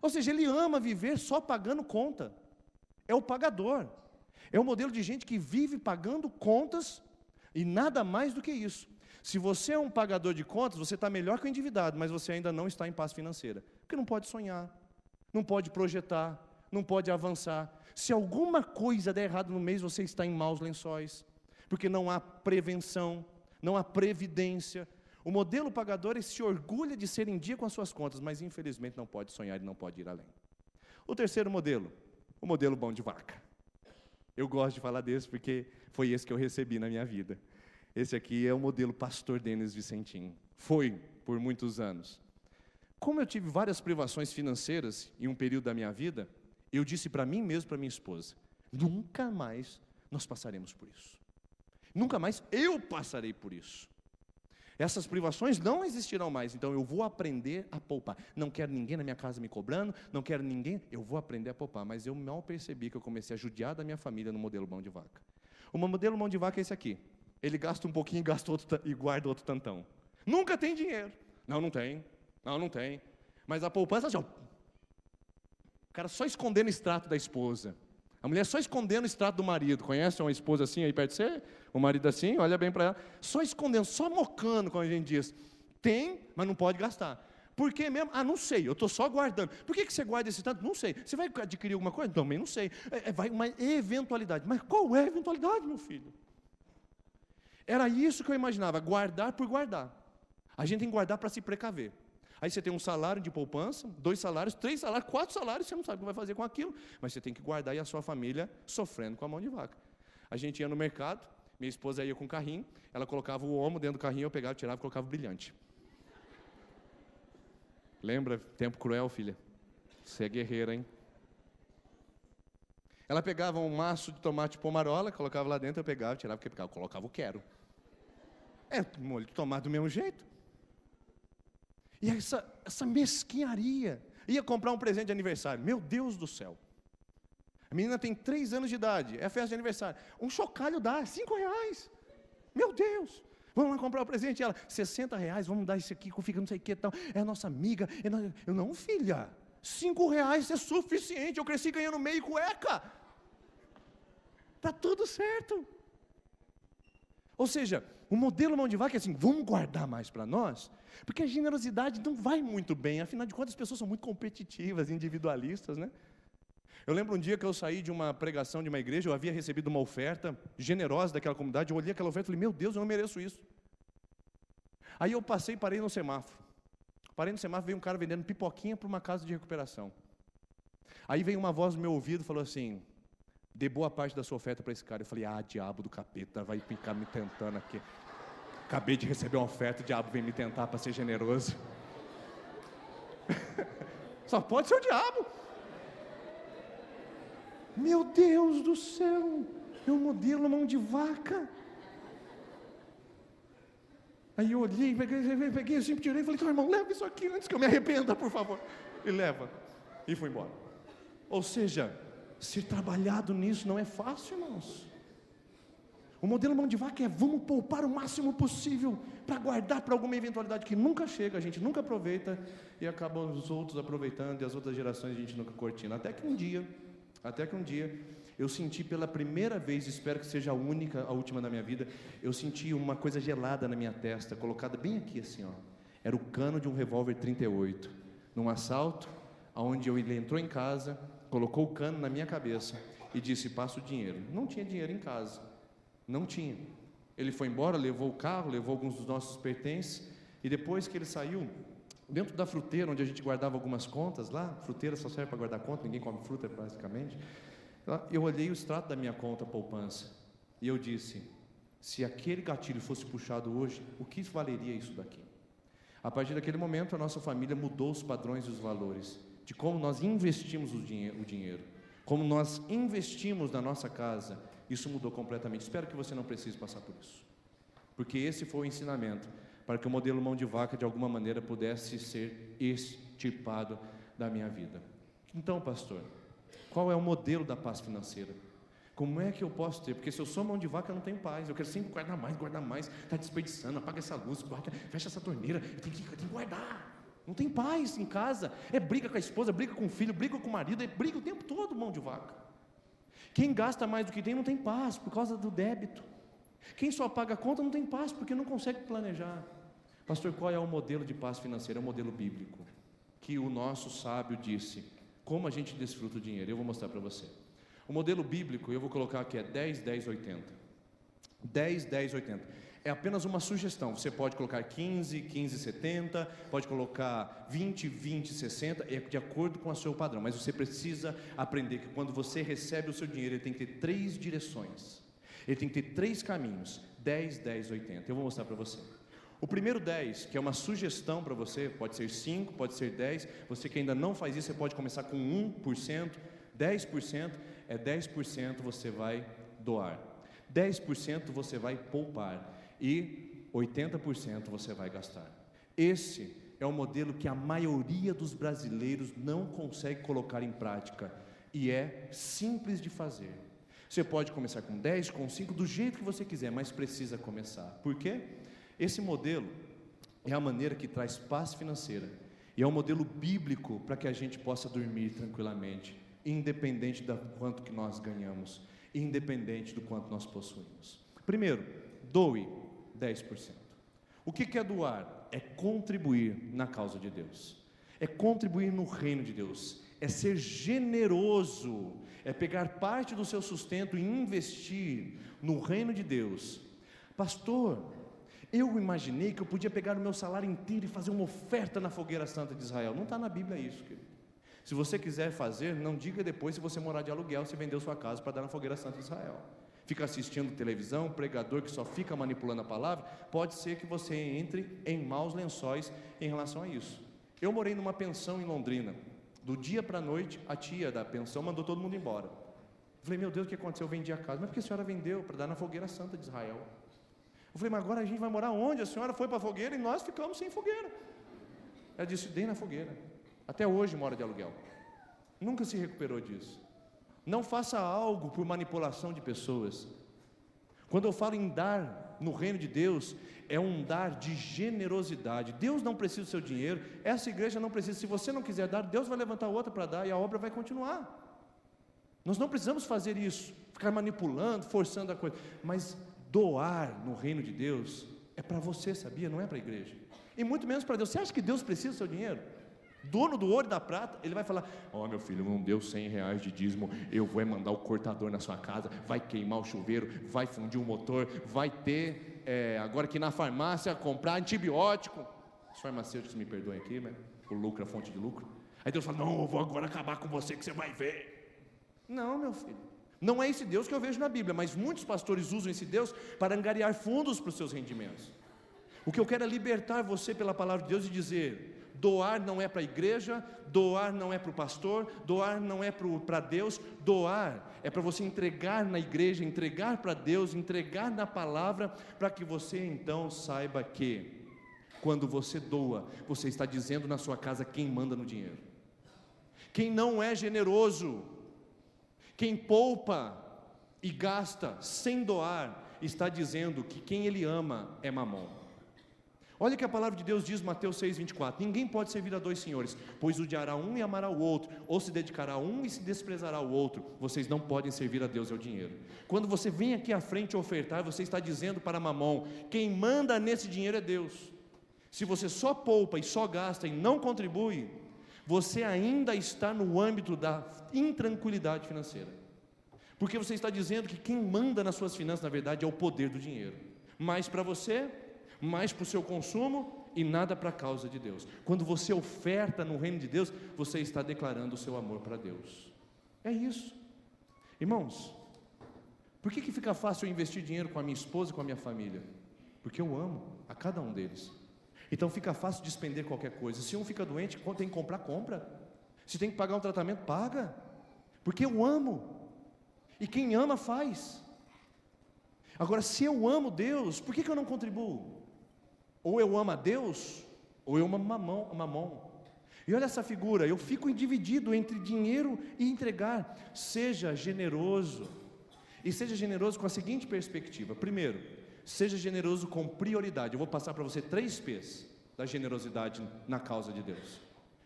Ou seja, ele ama viver só pagando conta. É o pagador. É o modelo de gente que vive pagando contas e nada mais do que isso. Se você é um pagador de contas, você está melhor que o endividado, mas você ainda não está em paz financeira. Porque não pode sonhar, não pode projetar, não pode avançar. Se alguma coisa der errado no mês, você está em maus lençóis. Porque não há prevenção, não há previdência. O modelo pagador ele se orgulha de ser em dia com as suas contas, mas infelizmente não pode sonhar e não pode ir além. O terceiro modelo, o modelo bom de vaca. Eu gosto de falar desse porque foi esse que eu recebi na minha vida. Esse aqui é o modelo pastor Denis Vicentim. Foi por muitos anos. Como eu tive várias privações financeiras em um período da minha vida, eu disse para mim mesmo, para minha esposa, nunca mais nós passaremos por isso. Nunca mais eu passarei por isso. Essas privações não existirão mais, então eu vou aprender a poupar. Não quero ninguém na minha casa me cobrando, não quero ninguém, eu vou aprender a poupar. Mas eu mal percebi que eu comecei a judiar da minha família no modelo mão de vaca. O modelo mão de vaca é esse aqui. Ele gasta um pouquinho gasta outro, e guarda outro tantão. Nunca tem dinheiro. Não tem. Não tem. Mas a poupança, assim, ó, o cara só escondendo o extrato da esposa. A mulher só escondendo o extrato do marido. Conhece uma esposa assim aí perto de você? O marido assim, olha bem para ela. Só escondendo, só mocando, como a gente diz. Tem, mas não pode gastar. Por que mesmo? Ah, não sei, eu estou só guardando. Por que você guarda esse tanto? Não sei. Você vai adquirir alguma coisa? Também não sei. Vai uma eventualidade. Mas qual é a eventualidade, meu filho? Era isso que eu imaginava, guardar por guardar. A gente tem que guardar para se precaver. Aí você tem um salário de poupança, 2 salários, 3 salários, 4 salários, você não sabe o que vai fazer com aquilo, mas você tem que guardar e a sua família sofrendo com a mão de vaca. A gente ia no mercado, minha esposa ia com o carrinho, ela colocava o omo dentro do carrinho, eu pegava, tirava e colocava o brilhante. Lembra? Tempo cruel, filha? Você é guerreira, hein? Ela pegava um maço de tomate pomarola, colocava lá dentro, eu pegava, tirava, porque eu colocava o quero. Molho de tomate do mesmo jeito. E essa mesquinharia. Ia comprar um presente de aniversário. Meu Deus do céu. A menina tem 3 anos de idade. É festa de aniversário. Um chocalho dá R$5. Meu Deus. Vamos lá comprar o presente. E ela, R$60. Vamos dar isso aqui, fica não sei o que tal. É a nossa amiga. Eu não, filha. R$5 é suficiente. Eu cresci ganhando meio cueca. Está tudo certo. Ou seja, o modelo mão de vaca é assim, vamos guardar mais para nós, porque a generosidade não vai muito bem, afinal de contas as pessoas são muito competitivas, individualistas, né? Eu lembro um dia que eu saí de uma pregação de uma igreja, eu havia recebido uma oferta generosa daquela comunidade, eu olhei aquela oferta e falei, meu Deus, eu não mereço isso. Aí eu parei no semáforo. Parei no semáforo, veio um cara vendendo pipoquinha para uma casa de recuperação. Aí veio uma voz no meu ouvido e falou assim, dê boa parte da sua oferta para esse cara. Eu falei, diabo do capeta, vai ficar me tentando aqui. Acabei de receber uma oferta, o diabo vem me tentar para ser generoso. Só pode ser o diabo. Meu Deus do céu, é um modelo mão de vaca. Aí eu olhei, peguei assim, tirei e falei, irmão, leva isso aqui antes que eu me arrependa, por favor. E leva. E fui embora. Ou seja, ser trabalhado nisso não é fácil, irmãos. O modelo mão de vaca é: vamos poupar o máximo possível para guardar para alguma eventualidade que nunca chega, a gente nunca aproveita e acabam os outros aproveitando e as outras gerações a gente nunca curtindo. Até que um dia eu senti pela primeira vez, espero que seja a última da minha vida, eu senti uma coisa gelada na minha testa, colocada bem aqui assim, ó. Era o cano de um revólver 38, num assalto, onde ele entrou em casa, colocou o cano na minha cabeça e disse: passa o dinheiro. Não tinha dinheiro em casa, não tinha. Ele foi embora, levou o carro, levou alguns dos nossos pertences, e depois que ele saiu, dentro da fruteira, onde a gente guardava algumas contas lá, fruteira só serve para guardar conta, ninguém come fruta basicamente, eu olhei o extrato da minha conta poupança, e eu disse: se aquele gatilho fosse puxado hoje, o que valeria isso daqui? A partir daquele momento, a nossa família mudou os padrões e os valores, de como nós investimos o dinheiro, como nós investimos na nossa casa. Isso mudou completamente. Espero que você não precise passar por isso, porque esse foi o ensinamento para que o modelo mão de vaca de alguma maneira pudesse ser extirpado da minha vida. Então, pastor, qual é o modelo da paz financeira? Como é que eu posso ter? Porque se eu sou mão de vaca, eu não tenho paz. Eu quero sempre guardar mais, está desperdiçando, apaga essa luz, fecha essa torneira, eu tenho que guardar. Não tem paz em casa, é briga com a esposa, briga com o filho, briga com o marido, é briga o tempo todo, mão de vaca. Quem gasta mais do que tem não tem paz por causa do débito. Quem só paga a conta não tem paz porque não consegue planejar. Pastor, qual é o modelo de paz financeira? É o modelo bíblico, que o nosso sábio disse, como a gente desfruta o dinheiro. Eu vou mostrar para você. O modelo bíblico, eu vou colocar aqui, é 10, 10, 80. 10, 10, 80. É apenas uma sugestão. Você pode colocar 15, 15, 70, pode colocar 20, 20, 60, é de acordo com o seu padrão. Mas você precisa aprender que quando você recebe o seu dinheiro, ele tem que ter 3 direções. Ele tem que ter 3 caminhos. 10, 10, 80. Eu vou mostrar para você. O primeiro 10, que é uma sugestão para você, pode ser 5, pode ser 10. Você que ainda não faz isso, você pode começar com 1%, 10%. É 10% você vai doar, 10% você vai poupar e 80% você vai gastar. Esse é o modelo que a maioria dos brasileiros não consegue colocar em prática e é simples de fazer. Você pode começar com 10, com 5, do jeito que você quiser, mas precisa começar. Por quê? Esse modelo é a maneira que traz paz financeira e é um modelo bíblico para que a gente possa dormir tranquilamente, independente do quanto que nós ganhamos, independente do quanto nós possuímos. Primeiro, doe 10%. O que é doar? É contribuir na causa de Deus, é contribuir no reino de Deus, é ser generoso, é pegar parte do seu sustento e investir no reino de Deus. Pastor, eu imaginei que eu podia pegar o meu salário inteiro e fazer uma oferta na fogueira santa de Israel. Não está na Bíblia isso, querido. Se você quiser fazer, não diga depois, se você morar de aluguel, você vendeu sua casa para dar na fogueira santa de Israel. Fica assistindo televisão, pregador que só fica manipulando a palavra, pode ser que você entre em maus lençóis em relação a isso. Eu morei numa pensão em Londrina. Do dia para a noite, a tia da pensão mandou todo mundo embora. Eu falei: meu Deus, o que aconteceu? Eu vendi a casa. Mas por que a senhora vendeu? Para dar na fogueira santa de Israel. Eu falei: mas agora a gente vai morar onde? A senhora foi para a fogueira e nós ficamos sem fogueira. Ela disse: dei na fogueira. Até hoje mora de aluguel. Nunca se recuperou disso. Não faça algo por manipulação de pessoas. Quando eu falo em dar no reino de Deus, é um dar de generosidade. Deus não precisa do seu dinheiro, essa igreja não precisa. Se você não quiser dar, Deus vai levantar outra para dar e a obra vai continuar. Nós não precisamos fazer isso, ficar manipulando, forçando a coisa. Mas doar no reino de Deus é para você, sabia? Não é para a igreja. E muito menos para Deus. Você acha que Deus precisa do seu dinheiro? Dono do ouro e da prata, ele vai falar: ó, meu filho, não deu R$100 de dízimo, eu vou mandar o cortador na sua casa, vai queimar o chuveiro, vai fundir o motor, vai ter, agora que na farmácia, comprar antibiótico. Os farmacêuticos me perdoem aqui, mas o lucro é fonte de lucro. Aí Deus fala: não, eu vou agora acabar com você que você vai ver. Não, meu filho, não é esse Deus que eu vejo na Bíblia, mas muitos pastores usam esse Deus para angariar fundos para os seus rendimentos. O que eu quero é libertar você pela palavra de Deus e dizer: doar não é para a igreja, doar não é para o pastor, doar não é para Deus, doar é para você entregar na igreja, entregar para Deus, entregar na palavra, para que você então saiba que, quando você doa, você está dizendo na sua casa quem manda no dinheiro. Quem não é generoso, quem poupa e gasta sem doar, está dizendo que quem ele ama é Mamom. Olha o que a palavra de Deus diz, Mateus 6,24: ninguém pode servir a dois senhores, pois odiará um e amará o outro, ou se dedicará a um e se desprezará o outro. Vocês não podem servir a Deus e ao dinheiro. Quando você vem aqui à frente ofertar, você está dizendo para Mamom: quem manda nesse dinheiro é Deus. Se você só poupa e só gasta e não contribui, você ainda está no âmbito da intranquilidade financeira, porque você está dizendo que quem manda nas suas finanças, na verdade, é o poder do dinheiro, mais para você, mais para o seu consumo e nada para a causa de Deus. Quando você oferta no reino de Deus, você está declarando o seu amor para Deus. É isso, irmãos. Por que fica fácil eu investir dinheiro com a minha esposa e com a minha família? Porque eu amo a cada um deles. Então fica fácil despender qualquer coisa. Se um fica doente, tem que comprar, compra. Se tem que pagar um tratamento, paga. Porque eu amo. E quem ama faz. Agora, se eu amo Deus, por que eu não contribuo? Ou eu amo a Deus, ou eu amo Mamom. E olha essa figura, eu fico dividido entre dinheiro e entregar. Seja generoso. E seja generoso com a seguinte perspectiva. Primeiro, seja generoso com prioridade. Eu vou passar para você 3 P's da generosidade na causa de Deus,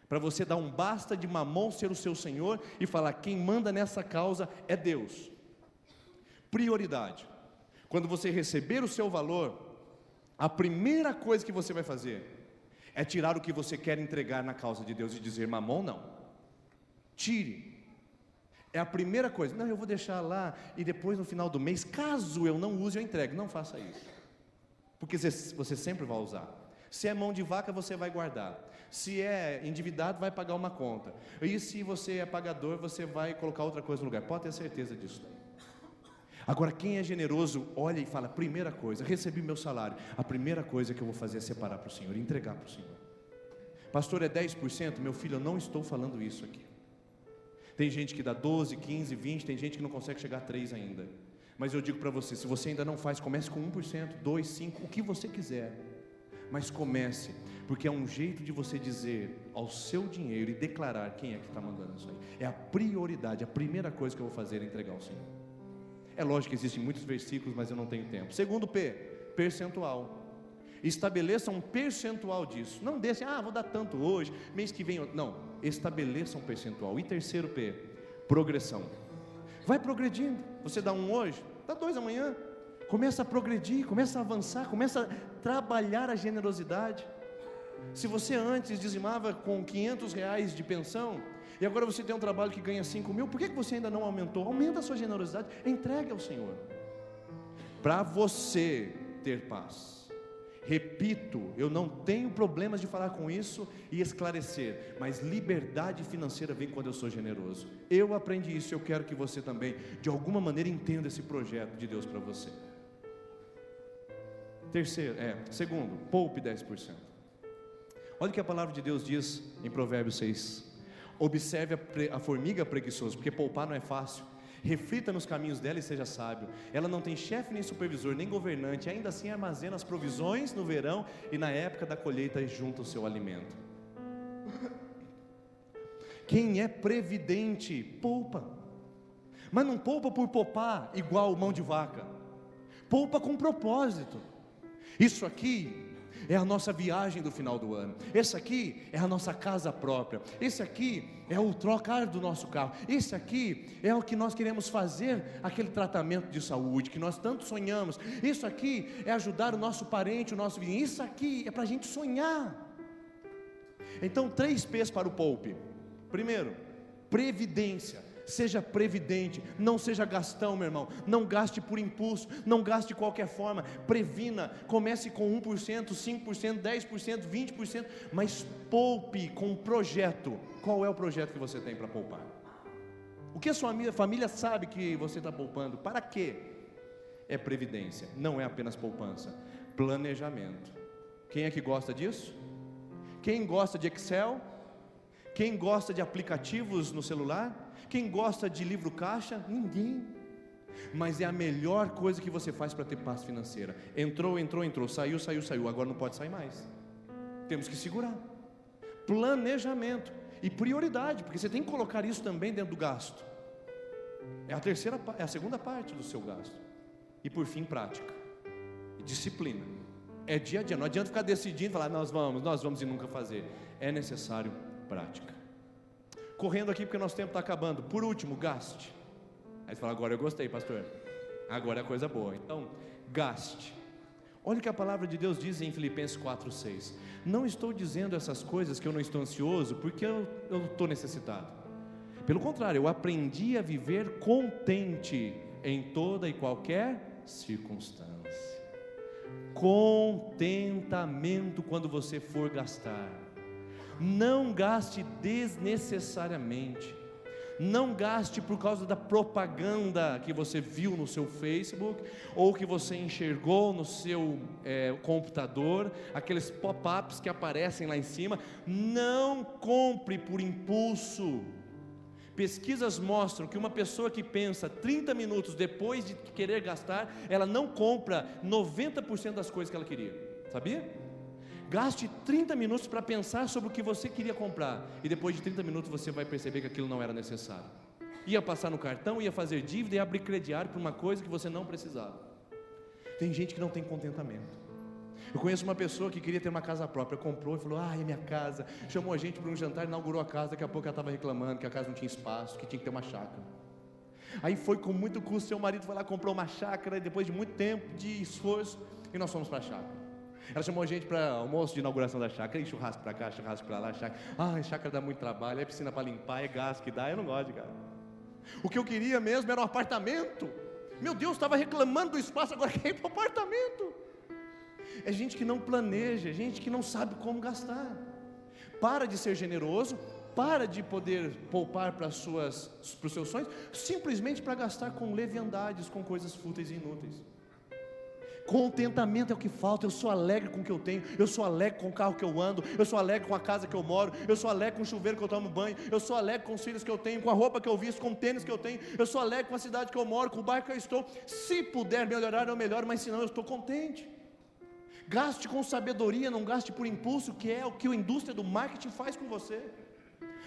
para você dar um basta de Mamom ser o seu Senhor e falar: quem manda nessa causa é Deus. Prioridade. Quando você receber o seu valor, a primeira coisa que você vai fazer é tirar o que você quer entregar na causa de Deus e dizer: Mamom não, tire. É a primeira coisa. Não, eu vou deixar lá e depois no final do mês, caso eu não use, eu entrego. Não faça isso, porque você sempre vai usar. Se é mão de vaca, você vai guardar. Se é endividado, vai pagar uma conta. E se você é pagador, você vai colocar outra coisa no lugar. Pode ter certeza disso. Agora, quem é generoso, olha e fala: primeira coisa, recebi meu salário, a primeira coisa que eu vou fazer é separar para o Senhor, entregar para o Senhor. Pastor, é 10%? Meu filho, eu não estou falando isso aqui. Tem gente que dá 12, 15, 20, tem gente que não consegue chegar a 3 ainda. Mas eu digo para você, se você ainda não faz, comece com 1%, 2%, 5%, o que você quiser. Mas comece, porque é um jeito de você dizer ao seu dinheiro e declarar quem é que está mandando isso aí. É a prioridade, a primeira coisa que eu vou fazer é entregar ao Senhor. É lógico que existem muitos versículos, mas eu não tenho tempo. Segundo P, percentual. Estabeleça um percentual disso. Não deixe, vou dar tanto hoje, mês que vem. Não, estabeleça um percentual. E terceiro P, progressão. Vai progredindo. Você dá 1 hoje, dá 2 amanhã. Começa a progredir, começa a avançar, começa a trabalhar a generosidade. Se você antes dizimava com R$500 de pensão, e agora você tem um trabalho que ganha 5 mil, por que você ainda não aumentou? Aumenta a sua generosidade, entregue ao Senhor, para você ter paz. Repito, eu não tenho problemas de falar com isso e esclarecer, mas liberdade financeira vem quando eu sou generoso. Eu aprendi isso, eu quero que você também, de alguma maneira, entenda esse projeto de Deus para você. Segundo, poupe 10%. Olha o que a palavra de Deus diz em Provérbios 6. Observe a formiga preguiçosa, porque poupar não é fácil. Reflita nos caminhos dela e seja sábio. Ela não tem chefe, nem supervisor, nem governante, ainda assim armazena as provisões no verão e na época da colheita junta o seu alimento. Quem é previdente, poupa. Mas não poupa por poupar igual mão de vaca. Poupa com propósito. Isso aqui é a nossa viagem do final do ano. Esse aqui é a nossa casa própria. Esse aqui é o trocar do nosso carro. Esse aqui é o que nós queremos fazer, aquele tratamento de saúde que nós tanto sonhamos. Isso aqui é ajudar o nosso parente, o nosso vizinho. Isso aqui é para a gente sonhar. Então, 3 P's para o poupe. Primeiro, previdência. Seja previdente, não seja gastão, meu irmão. Não gaste por impulso, não gaste de qualquer forma. Previna, comece com 1%, 5%, 10%, 20%, mas poupe com um projeto. Qual é o projeto que você tem para poupar? O que a sua família sabe que você está poupando? Para quê? É previdência, não é apenas poupança. Planejamento. Quem é que gosta disso? Quem gosta de Excel? Quem gosta de aplicativos no celular? Quem gosta de livro caixa? Ninguém. Mas é a melhor coisa que você faz para ter paz financeira. Entrou, saiu, agora não pode sair mais. Temos que segurar. Planejamento e prioridade, porque você tem que colocar isso também dentro do gasto. É a segunda parte do seu gasto. E por fim, prática e disciplina. É dia a dia, não adianta ficar decidindo, falar nós vamos e nunca fazer. É necessário prática. Correndo aqui porque nosso tempo está acabando. Por último, gaste. Aí você fala, agora eu gostei, pastor, agora é coisa boa. Então, gaste. Olha o que a palavra de Deus diz em Filipenses 4:6. Não estou dizendo essas coisas que eu não estou ansioso, porque eu estou necessitado. Pelo contrário, eu aprendi a viver contente em toda e qualquer circunstância. Contentamento quando você for gastar. Não gaste desnecessariamente. Não gaste por causa da propaganda que você viu no seu Facebook, ou que você enxergou no seu computador, aqueles pop-ups que aparecem lá em cima. Não compre por impulso. Pesquisas mostram que uma pessoa que pensa 30 minutos depois de querer gastar, ela não compra 90% das coisas que ela queria, sabia? Gaste 30 minutos para pensar sobre o que você queria comprar, e depois de 30 minutos você vai perceber que aquilo não era necessário. Ia passar no cartão, ia fazer dívida e abrir crediário por uma coisa que você não precisava. Tem gente que não tem contentamento. Eu conheço uma pessoa que queria ter uma casa própria, comprou e falou, é minha casa, chamou a gente para um jantar, inaugurou a casa, daqui a pouco ela estava reclamando que a casa não tinha espaço, que tinha que ter uma chácara. Aí foi com muito custo, seu marido foi lá, comprou uma chácara, e depois de muito tempo de esforço, e nós fomos para a chácara. Ela chamou a gente para almoço de inauguração da chácara, e churrasco para cá, churrasco para lá, chácara. Chácara dá muito trabalho, é piscina para limpar, é gás que dá, eu não gosto, cara. O que eu queria mesmo era um apartamento. Meu Deus, estava reclamando do espaço, agora quer ir para o apartamento. É gente que não planeja, gente que não sabe como gastar. Para de ser generoso, para de poder poupar para os seus sonhos, simplesmente para gastar com leviandades, com coisas fúteis e inúteis. Contentamento é o que falta. Eu sou alegre com o que eu tenho, eu sou alegre com o carro que eu ando, eu sou alegre com a casa que eu moro, eu sou alegre com o chuveiro que eu tomo banho, eu sou alegre com os filhos que eu tenho, com a roupa que eu visto, com o tênis que eu tenho, eu sou alegre com a cidade que eu moro, com o bairro que eu estou. Se puder melhorar, eu melhoro, mas se não, eu estou contente. Gaste com sabedoria, não gaste por impulso, que é o que a indústria do marketing faz com você.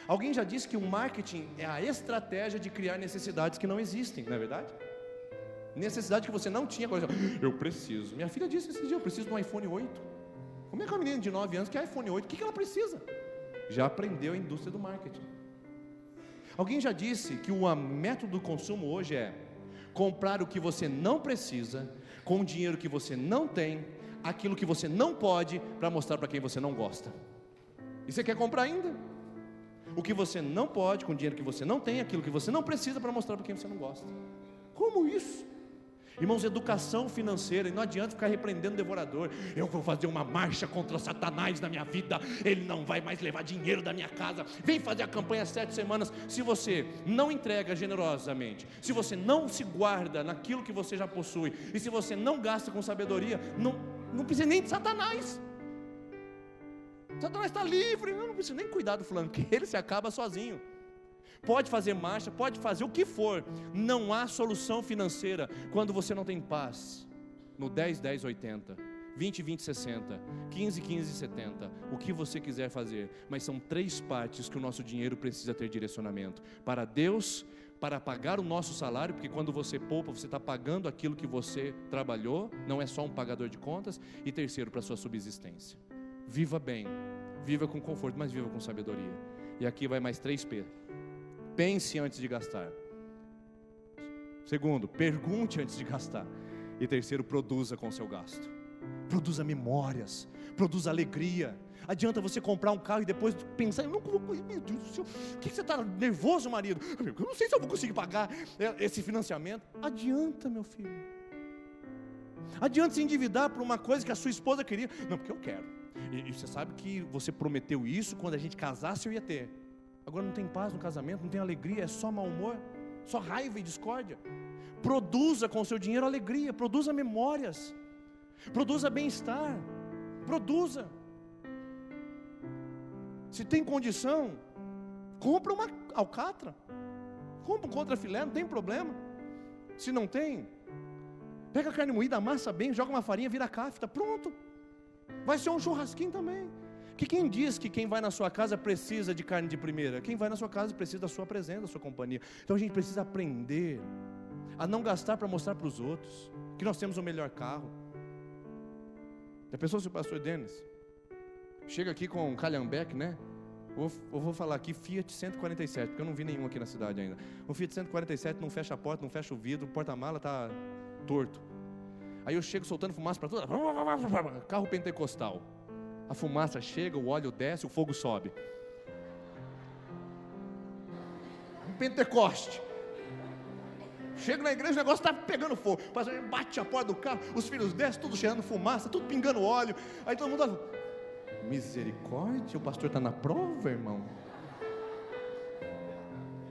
Alguém já disse que o marketing é a estratégia de criar necessidades que não existem, não é verdade? Necessidade que você não tinha. Agora, eu preciso. Minha filha disse esse dia, eu preciso de um iPhone 8. Como é que uma menina de 9 anos quer iPhone 8? O que ela precisa? Já aprendeu a indústria do marketing. Alguém já disse que o método do consumo hoje é comprar o que você não precisa, com o dinheiro que você não tem, aquilo que você não pode, para mostrar para quem você não gosta. E você quer comprar ainda? O que você não pode, com o dinheiro que você não tem, aquilo que você não precisa, para mostrar para quem você não gosta. Como isso? Irmãos, educação financeira, e não adianta ficar repreendendo o devorador. Eu vou fazer uma marcha contra Satanás na minha vida, ele não vai mais levar dinheiro da minha casa. Vem fazer a campanha 7 semanas. Se você não entrega generosamente, se você não se guarda naquilo que você já possui, e se você não gasta com sabedoria, não precisa nem de Satanás. Satanás está livre, eu não preciso nem cuidar do fulano, que ele se acaba sozinho. Pode fazer marcha, pode fazer o que for, não há solução financeira quando você não tem paz. No 10, 10, 80, 20, 20, 60, 15, 15, 70, o que você quiser fazer, mas são 3 partes que o nosso dinheiro precisa ter direcionamento: para Deus, para pagar o nosso salário, porque quando você poupa, você está pagando aquilo que você trabalhou, não é só um pagador de contas, e terceiro, para a sua subsistência. Viva bem, viva com conforto, mas viva com sabedoria. E aqui vai mais 3P. Pense antes de gastar. Segundo, pergunte antes de gastar. E terceiro, produza com o seu gasto. Produza memórias, produza alegria. Adianta você comprar um carro e depois pensar, meu Deus do céu, o que você está nervoso, marido? Eu não sei se eu vou conseguir pagar esse financiamento. Adianta, meu filho. Adianta se endividar por uma coisa que a sua esposa queria. Não, porque eu quero. E você sabe que você prometeu isso, quando a gente casasse eu ia ter. Agora não tem paz no casamento, não tem alegria, é só mau humor, só raiva e discórdia. Produza com o seu dinheiro alegria, produza memórias, produza bem-estar, produza. Se tem condição, compra uma alcatra, compra um contrafilé, não tem problema. Se não tem, pega a carne moída, amassa bem, joga uma farinha, vira cafta, pronto. Vai ser um churrasquinho também. Que quem diz que quem vai na sua casa precisa de carne de primeira? Quem vai na sua casa precisa da sua presença, da sua companhia. Então a gente precisa aprender a não gastar para mostrar para os outros que nós temos o melhor carro. Já pensou se o pastor Denis chega aqui com um Calhambeque, né? Eu vou falar aqui Fiat 147, porque eu não vi nenhum aqui na cidade ainda. Um Fiat 147 não fecha a porta, não fecha o vidro, o porta-mala está torto. Aí eu chego soltando fumaça para tudo, carro pentecostal. A fumaça chega, o óleo desce, o fogo sobe. Um Pentecoste. Chego na igreja, o negócio está pegando fogo. O pastor bate a porta do carro, os filhos descem, tudo cheirando fumaça, tudo pingando óleo. Aí todo mundo olha, misericórdia, o pastor está na prova, irmão.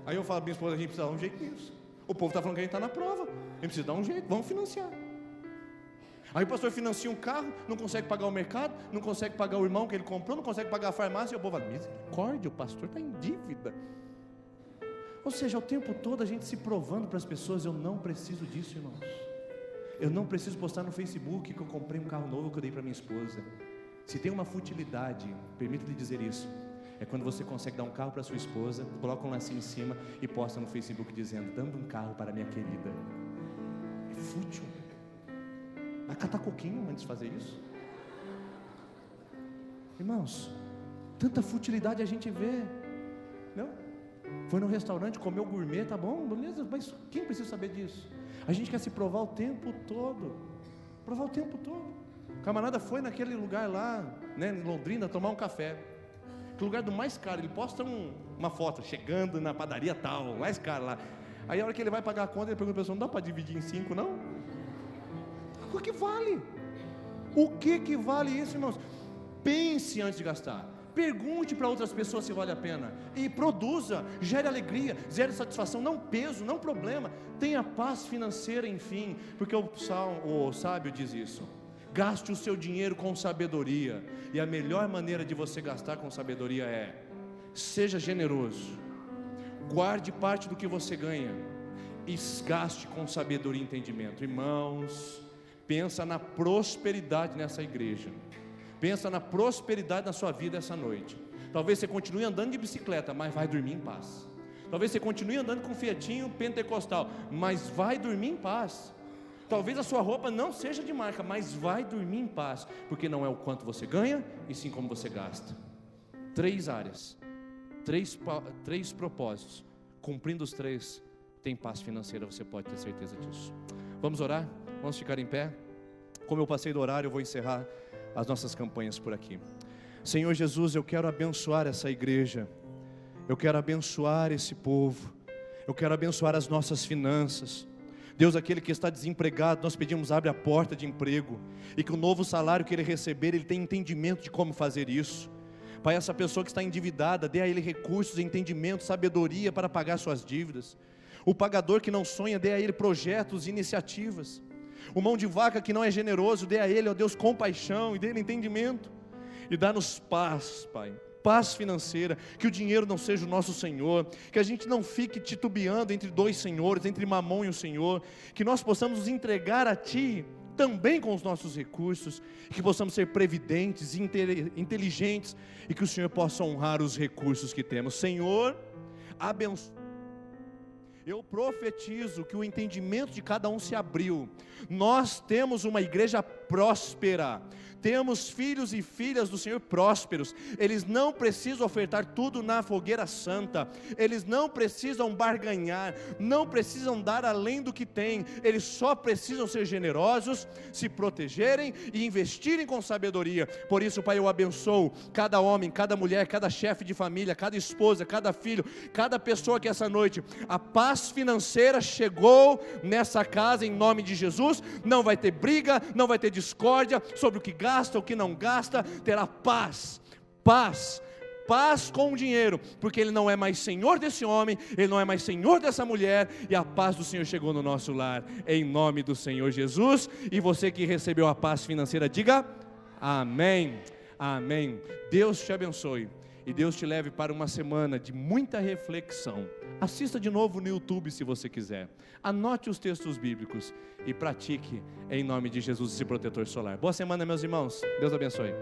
Aí eu falo para minha esposa, a gente precisa dar um jeito nisso. O povo está falando que a gente está na prova, a gente precisa dar um jeito, vamos financiar. Aí o pastor financia um carro, não consegue pagar o mercado, não consegue pagar o irmão que ele comprou, não consegue pagar a farmácia, e o povo fala, misericórdia, o pastor está em dívida. Ou seja, o tempo todo a gente se provando para as pessoas, eu não preciso disso, irmãos. Eu não preciso postar no Facebook que eu comprei um carro novo que eu dei para minha esposa. Se tem uma futilidade, permita-lhe dizer isso, é quando você consegue dar um carro para sua esposa, coloca um lacinho em cima e posta no Facebook dizendo, dando um carro para minha querida. É fútil. Vai catar coquinho antes de fazer isso. Irmãos, tanta futilidade a gente vê, não? Foi no restaurante, comeu gourmet, tá bom, beleza, mas quem precisa saber disso? A gente quer se provar o tempo todo. Provar o tempo todo. O camarada foi naquele lugar lá, né, em Londrina, tomar um café. Que lugar do mais caro, ele posta uma foto, chegando na padaria tal, mais caro lá. Aí a hora que ele vai pagar a conta, ele pergunta para a pessoa, não dá para dividir em 5 não? O que vale? O que vale isso, irmãos? Pense antes de gastar. Pergunte para outras pessoas se vale a pena. E produza, gere alegria, gere satisfação, não peso, não problema. Tenha paz financeira, enfim. Porque o sábio diz isso. Gaste o seu dinheiro com sabedoria. E a melhor maneira de você gastar com sabedoria é: seja generoso. Guarde parte do que você ganha e gaste com sabedoria e entendimento. Irmãos, pensa na prosperidade nessa igreja. Pensa na prosperidade na sua vida essa noite. Talvez você continue andando de bicicleta, mas vai dormir em paz. Talvez você continue andando com Fiatinho pentecostal, mas vai dormir em paz. Talvez a sua roupa não seja de marca, mas vai dormir em paz. Porque não é o quanto você ganha, e sim como você gasta. 3 áreas, 3 propósitos. Cumprindo os 3, tem paz financeira, você pode ter certeza disso. Vamos orar? Vamos ficar em pé? Como eu passei do horário, eu vou encerrar as nossas campanhas por aqui. Senhor Jesus, eu quero abençoar essa igreja, eu quero abençoar esse povo, eu quero abençoar as nossas finanças. Deus, aquele que está desempregado, nós pedimos, abre a porta de emprego, e que o novo salário que ele receber, ele tenha entendimento de como fazer isso. Pai, essa pessoa que está endividada, dê a ele recursos, entendimento, sabedoria para pagar suas dívidas. O pagador que não sonha, dê a ele projetos, iniciativas. O mão de vaca que não é generoso, dê a ele, ó Deus, compaixão e dê ele entendimento. E dá-nos paz, Pai, paz financeira, que o dinheiro não seja o nosso Senhor, que a gente não fique titubeando entre 2 senhores, entre Mamon e o Senhor, que nós possamos nos entregar a Ti, também com os nossos recursos, que possamos ser previdentes, inteligentes, e que o Senhor possa honrar os recursos que temos. Senhor, abençoe. Eu profetizo que o entendimento de cada um se abriu. Nós temos uma igreja próspera. Temos filhos e filhas do Senhor prósperos. Eles não precisam ofertar tudo na fogueira santa. Eles não precisam barganhar. Não precisam dar além do que têm. Eles só precisam ser generosos, se protegerem e investirem com sabedoria. Por isso, Pai, eu abençoo cada homem, cada mulher, cada chefe de família, cada esposa, cada filho, cada pessoa que essa noite a paz financeira chegou nessa casa em nome de Jesus. Não vai ter briga, não vai ter discórdia sobre o que gasta, o que não gasta, terá paz com o dinheiro, porque ele não é mais senhor desse homem, ele não é mais senhor dessa mulher, e a paz do Senhor chegou no nosso lar, em nome do Senhor Jesus. E você que recebeu a paz financeira, diga amém, amém. Deus te abençoe, e Deus te leve para uma semana de muita reflexão. Assista de novo no YouTube se você quiser, anote os textos bíblicos e pratique em nome de Jesus esse protetor solar. Boa semana, meus irmãos, Deus abençoe.